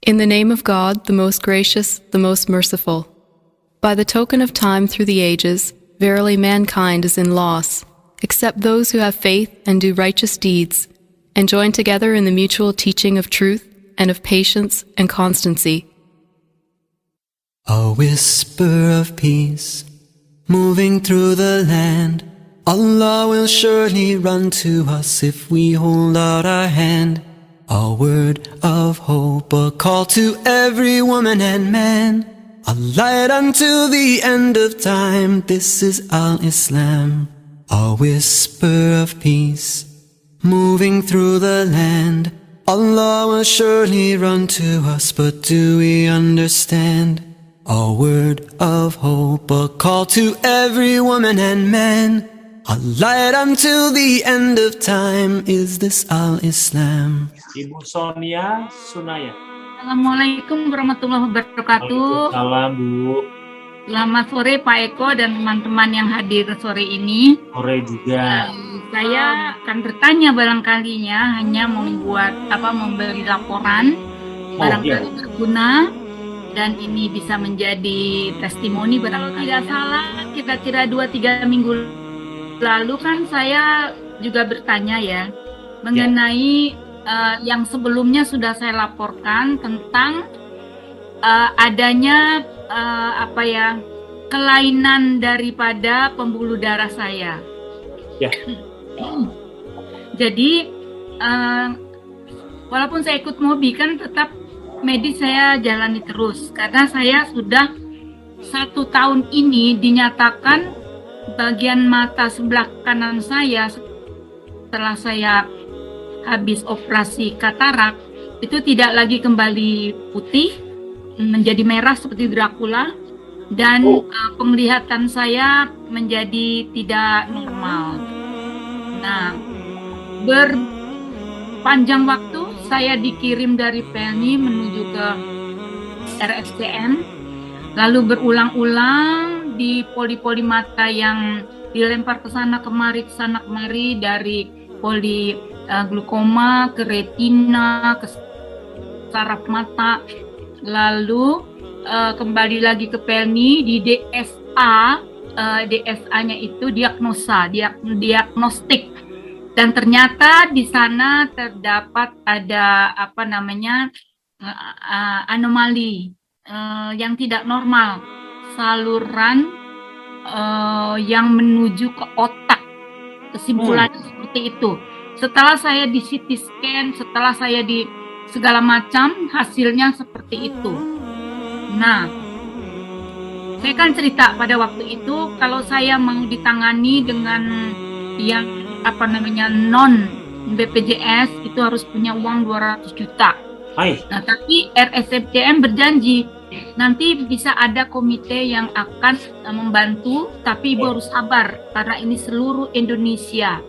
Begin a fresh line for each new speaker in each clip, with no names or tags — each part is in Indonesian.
In the name of God, the most gracious, the most merciful. By the token of time through the ages, verily mankind is in loss, except those who have faith and do righteous deeds, and join together in the mutual teaching of truth and of patience and constancy.
A whisper of peace moving through the land. Allah will surely run to us if we hold out our hand. A word of hope, a call to every woman and man. A light until the end of time. This is Al-Islam. A whisper of peace moving through the land. Allah will surely run to us, but do we understand? A word of hope, a call to every woman and man. A light until the end of time. Is this Al-Islam?
Ibu Sonia Sunaya.
Assalamualaikum warahmatullahi wabarakatuh.
Waalaikumsalam, Bu.
Selamat sore Pak Eko dan teman-teman yang hadir sore ini.
Sore juga.
Saya akan bertanya barangkalinya hanya memberi laporan barangkali berguna dan ini bisa menjadi testimoni barangkali. Kalau tidak salah kira-kira 2-3 minggu lalu kan saya juga bertanya ya mengenai yang sebelumnya sudah saya laporkan tentang adanya kelainan daripada pembuluh darah saya.
Ya.
Jadi walaupun saya ikut MOBI kan tetap medis saya jalani terus karena saya sudah 1 tahun ini dinyatakan bagian mata sebelah kanan saya setelah saya habis operasi katarak itu tidak lagi kembali putih, menjadi merah seperti Dracula dan penglihatan saya menjadi tidak normal. Nah, berpanjang waktu saya dikirim dari Pelni menuju ke RSCM, lalu berulang-ulang di poli-poli mata yang dilempar ke sana kemari dari poli glukoma ke retina, ke saraf mata, lalu kembali lagi ke Pelni di DSA. DSA-nya itu diagnostik, dan ternyata di sana terdapat ada anomali yang tidak normal, saluran yang menuju ke otak, kesimpulannya seperti itu. Setelah saya di CT scan, setelah saya di segala macam, hasilnya seperti itu. Nah, saya kan cerita pada waktu itu kalau saya mau ditangani dengan yang non BPJS itu harus punya uang 200 juta. Nah, tapi RSCM berjanji nanti bisa ada komite yang akan membantu, tapi Ibu harus sabar karena ini seluruh Indonesia.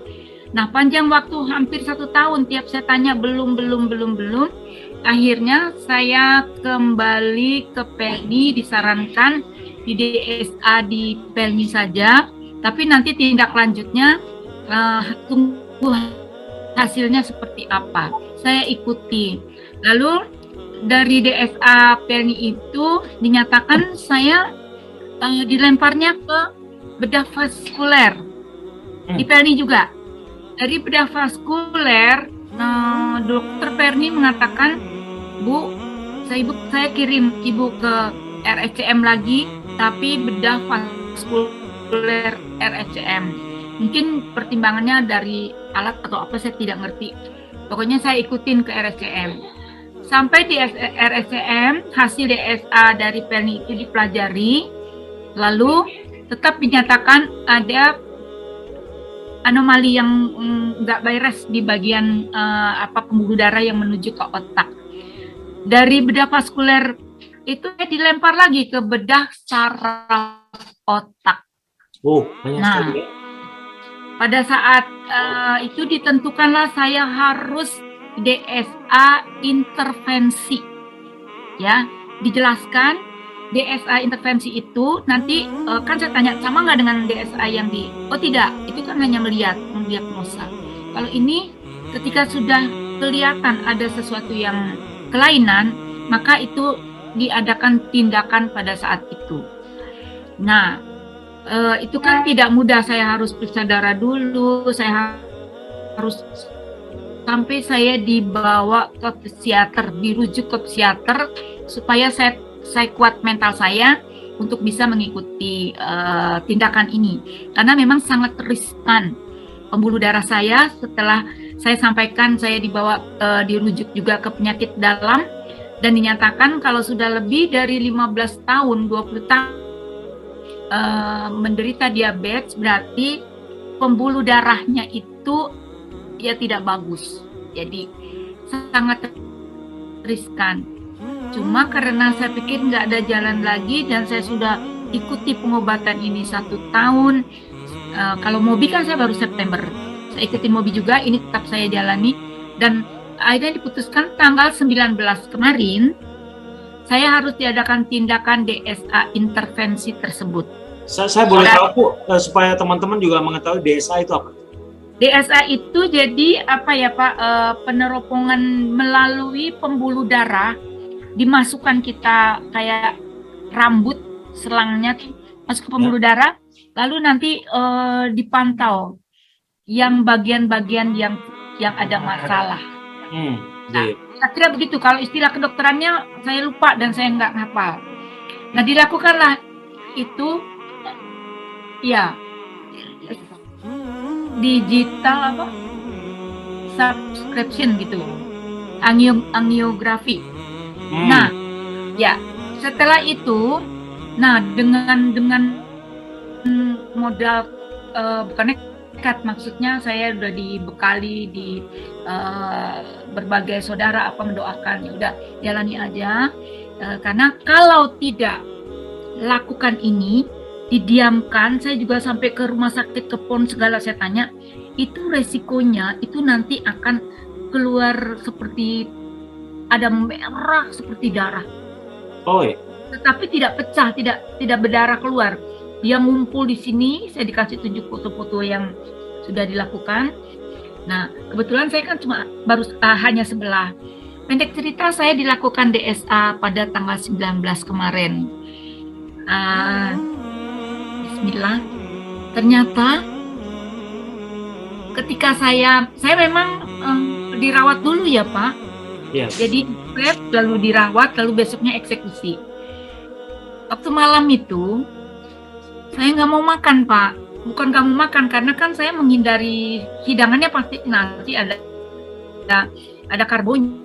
Nah, panjang waktu hampir 1 tahun, tiap saya tanya belum. Akhirnya saya kembali ke Pelni, disarankan di DSA di Pelni saja, tapi nanti tindak lanjutnya tunggu hasilnya seperti apa. Saya ikuti. Lalu dari DSA Pelni itu dinyatakan saya dilemparnya ke bedah vaskuler di Pelni juga. Dari bedah vaskuler, dokter Perni mengatakan, Bu, saya kirim Ibu ke RSCM lagi, tapi bedah vaskuler RSCM. Mungkin pertimbangannya dari alat atau apa, saya tidak ngerti. Pokoknya saya ikutin ke RSCM. Sampai di RSCM, hasil DSA dari Perni itu dipelajari, lalu tetap dinyatakan ada anomali yang nggak beres di bagian pembuluh darah yang menuju ke otak. Dari bedah vaskuler itu dilempar lagi ke bedah saraf otak. Nah, pada saat itu ditentukanlah saya harus DSA intervensi. Ya, dijelaskan DSA intervensi itu nanti kan saya tanya sama nggak dengan DSA yang di tidak, itu kan hanya mendiagnosa. Kalau ini ketika sudah kelihatan ada sesuatu yang kelainan, maka itu diadakan tindakan pada saat itu. Nah, itu kan tidak mudah, saya harus periksa darah dulu, saya harus sampai saya dibawa ke psikiater, dirujuk ke psikiater supaya saya kuat mental saya untuk bisa mengikuti tindakan ini. Karena memang sangat riskan. Pembuluh darah saya setelah saya sampaikan saya dibawa dirujuk juga ke penyakit dalam dan dinyatakan kalau sudah lebih dari 15 tahun, 20 tahun menderita diabetes, berarti pembuluh darahnya itu ya tidak bagus. Jadi sangat riskan. Cuma karena saya pikir nggak ada jalan lagi dan saya sudah ikuti pengobatan ini 1 tahun. Kalau Mobi kan saya baru September. Saya ikuti Mobi juga, ini tetap saya jalani. Dan akhirnya diputuskan tanggal 19 kemarin, saya harus diadakan tindakan DSA intervensi tersebut.
Saya boleh tahu Bu, supaya teman-teman juga mengetahui DSA itu apa?
DSA itu jadi apa ya Pak, peneropongan melalui pembuluh darah, dimasukkan kita kayak rambut, selangnya masuk ke pembuluh darah, lalu nanti dipantau yang bagian-bagian yang ada masalah. Nah, kira begitu. Kalau istilah kedokterannya saya lupa dan saya nggak hafal. Nah, dilakukanlah itu, ya, digital apa? Subscription gitu, angiografi. Nah, ya, setelah itu, nah dengan modal bukan nekat, maksudnya saya udah dibekali di berbagai saudara apa mendoakan, ya udah jalani aja, karena kalau tidak lakukan ini, didiamkan, saya juga sampai ke rumah sakit, ke PON segala saya tanya, itu resikonya itu nanti akan keluar seperti ada merah seperti darah.
Oh iya.
Tetapi tidak pecah, tidak berdarah keluar. Dia ngumpul di sini, saya dikasih tunjuk foto-foto yang sudah dilakukan. Nah, kebetulan saya kan cuma baru hanya sebelah. Pendek cerita, saya dilakukan DSA pada tanggal 19 kemarin. Bismillah. Ternyata ketika saya memang dirawat dulu ya Pak.
Yes.
Jadi swab, lalu dirawat, lalu besoknya eksekusi. Waktu malam itu saya nggak mau makan Pak. Bukan nggak mau makan, karena kan saya menghindari hidangannya pasti nasi, ada karbonnya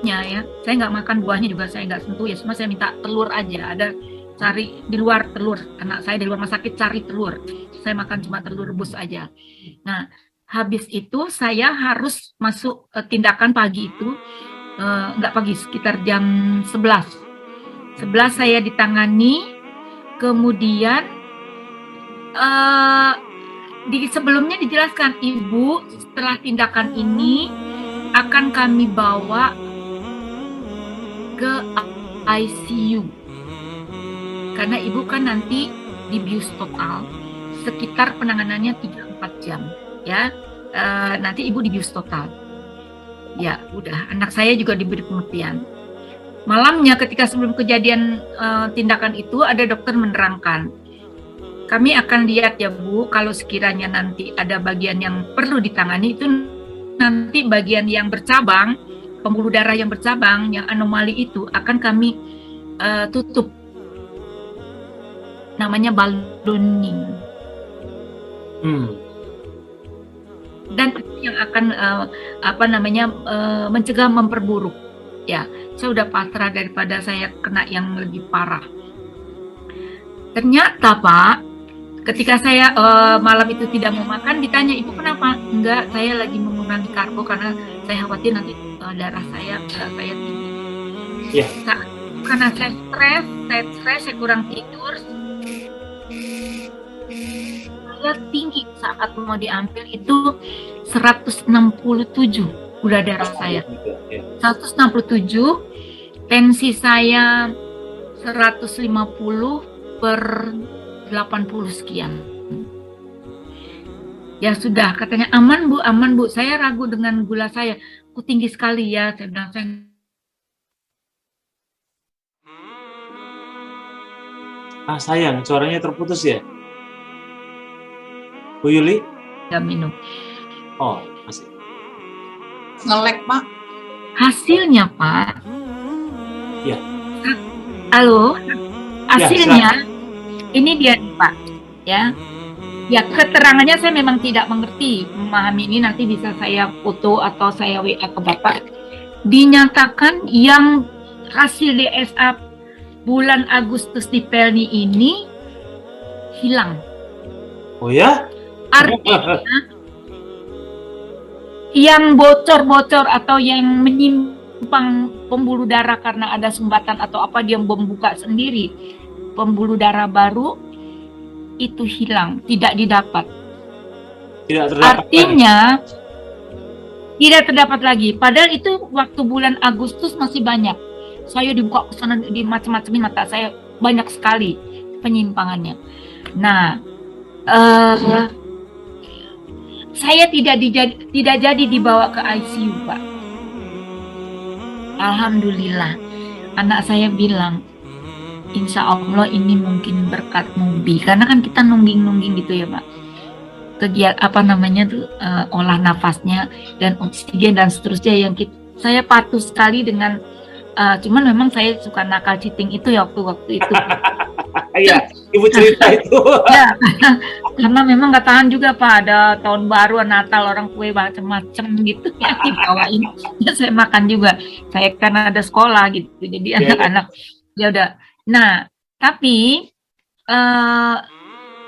ya. Saya nggak makan buahnya juga, saya nggak sentuh ya. Cuma saya minta telur aja. Ada cari di luar telur. Anak saya di luar rumah sakit cari telur. Saya makan cuma telur rebus aja. Nah, habis itu saya harus masuk tindakan pagi itu, nggak pagi, sekitar jam 11 saya ditangani, kemudian sebelumnya dijelaskan, Ibu setelah tindakan ini akan kami bawa ke ICU karena Ibu kan nanti dibius total, sekitar penanganannya 3-4 jam. Ya, nanti Ibu dibius total. Ya, udah. Anak saya juga diberi pengertian. Malamnya ketika sebelum kejadian tindakan itu, ada dokter menerangkan, kami akan lihat ya Bu, kalau sekiranya nanti ada bagian yang perlu ditangani, itu nanti bagian yang bercabang, pembuluh darah yang bercabang, yang anomali itu akan kami tutup. Namanya ballooning. Dan yang akan mencegah memperburuk. Ya, saya udah pasrah daripada saya kena yang lebih parah. Ternyata Pak, ketika saya malam itu tidak mau makan, ditanya, Ibu kenapa? Enggak, saya lagi mengurangi karbo karena saya khawatir nanti darah saya tinggi.
Yeah.
Karena saya stres, saya kurang tidur. Tinggi saat mau diambil itu 167 gula darah saya. 167, tensi saya 150/80 sekian. Ya sudah, katanya aman Bu. Saya ragu dengan gula saya. Tinggi sekali ya, saya bilang saya
Sayang, suaranya terputus ya. Bu Yuli?
Nggak minum.
Oh, masih.
Ngelek, Pak.
Hasilnya, Pak.
Ya.
Halo, hasilnya
silakan.
ini dia, Pak. Ya, ya keterangannya saya memang tidak mengerti. Memahami ini nanti bisa saya foto atau saya WA ke Bapak. Dinyatakan yang hasil DSA bulan Agustus di Pelni ini hilang.
Oh ya?
Artinya yang bocor-bocor atau yang menyimpang pembuluh darah karena ada sumbatan atau apa, dia membuka sendiri pembuluh darah baru itu hilang, tidak didapat.
Tidak terdapat.
Artinya tidak terdapat lagi. Padahal itu waktu bulan Agustus masih banyak. Saya dibuka ke sana di macam-macam mata saya, banyak sekali penyimpangannya. Nah, saya tidak jadi dibawa ke ICU, Pak. Alhamdulillah, anak saya bilang, insya Allah ini mungkin berkat Mubi, karena kan kita nungging gitu ya, Pak. Kegiatan apa namanya tuh, olah nafasnya dan oksigen dan seterusnya yang saya patuh sekali dengan. Cuman memang saya suka nakal cheating itu ya waktu itu.
Iya, Ibu cerita itu.
Ya, karena memang nggak tahan juga, Pak. Ada tahun baru, Natal, orang kue macam-macam gitu ya dibawain. Ya saya makan juga. Saya kan ada sekolah gitu, jadi anak-anak ya udah. Nah, tapi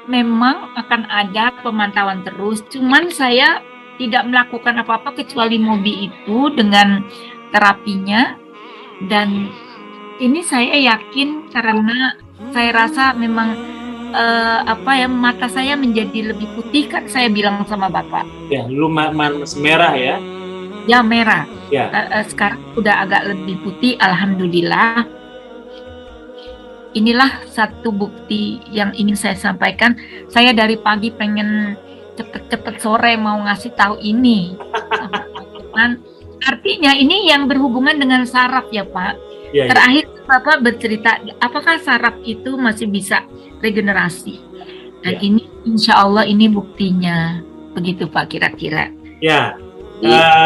memang akan ada pemantauan terus. Cuman saya tidak melakukan apa-apa kecuali Mobi itu dengan terapinya. Dan ini saya yakin karena saya rasa memang mata saya menjadi lebih putih, kan saya bilang sama Bapak.
Ya, dulu merah ya.
Ya, merah.
Ya.
Sekarang udah agak lebih putih, alhamdulillah. Inilah satu bukti yang ingin saya sampaikan. Saya dari pagi pengen cepet-cepet sore mau ngasih tahu ini sama teman-teman. Artinya ini yang berhubungan dengan saraf ya, Pak. Ya. Terakhir Bapak bercerita, apakah saraf itu masih bisa regenerasi? Dan ini insya Allah ini buktinya. Begitu Pak kira-kira.
Ya,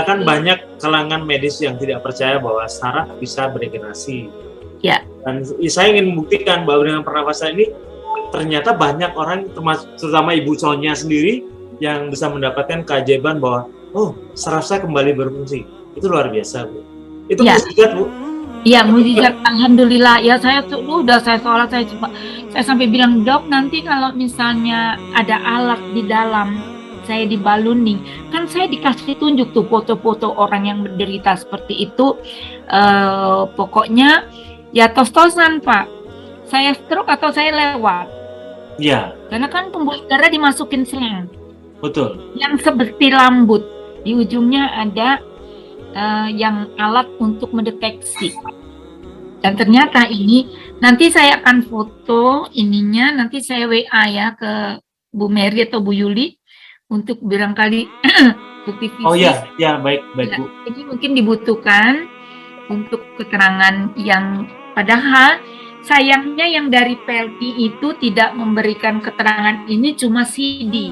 kan banyak kalangan medis yang tidak percaya bahwa saraf bisa beregenerasi.
Ya.
Dan saya ingin membuktikan bahwa dengan pernafasan ini ternyata banyak orang, terutama Ibu Sonia sendiri, yang bisa mendapatkan keajaiban bahwa saraf saya kembali berfungsi. Itu luar biasa, Bu. Itu
ya.
Mukjizat, Bu.
Iya, mukjizat, alhamdulillah. Ya saya udah saya sholat, saya sampai bilang, Dok, nanti kalau misalnya ada alat di dalam saya dibaluni, kan saya dikasih tunjuk tuh foto-foto orang yang menderita seperti itu. Pokoknya ya tos-tosan, Pak. Saya stroke atau saya lewat.
Iya.
Karena kan pembuluh darah dimasukin selang.
Betul.
Yang seperti lambut. Di ujungnya ada yang alat untuk mendeteksi. Dan ternyata ini nanti saya akan foto ininya, nanti saya WA ya ke Bu Mary atau Bu Yuli untuk barangkali bukti fisik.
Oh ya, baik
ya,
Bu.
Ini mungkin dibutuhkan untuk keterangan yang padahal sayangnya yang dari PLT itu tidak memberikan keterangan, ini cuma CD.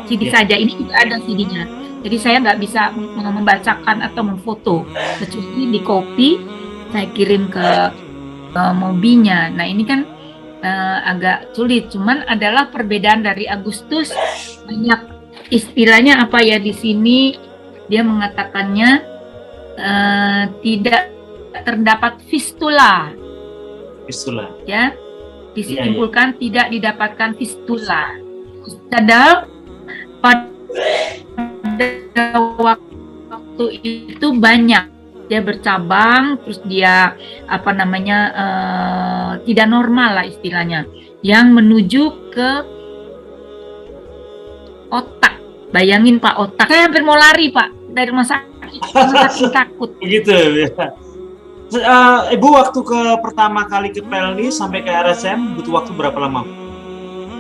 CD saja, ini juga ada CD-nya. Jadi saya nggak bisa membacakan atau memfoto, kecuali di copy, saya kirim ke Mobinya. Nah ini kan agak sulit, cuman adalah perbedaan dari Agustus, banyak istilahnya apa ya di sini, dia mengatakannya tidak terdapat fistula.
Fistula.
Ya, disimpulkan tidak didapatkan fistula. Padahal pada waktu itu banyak dia bercabang, terus dia tidak normal lah istilahnya, yang menuju ke otak. Bayangin Pak, otak. Saya hampir mau lari Pak dari rumah sakit takut.
Begitu ya. Ibu waktu pertama kali ke Pelni sampai ke RSM butuh waktu berapa lama?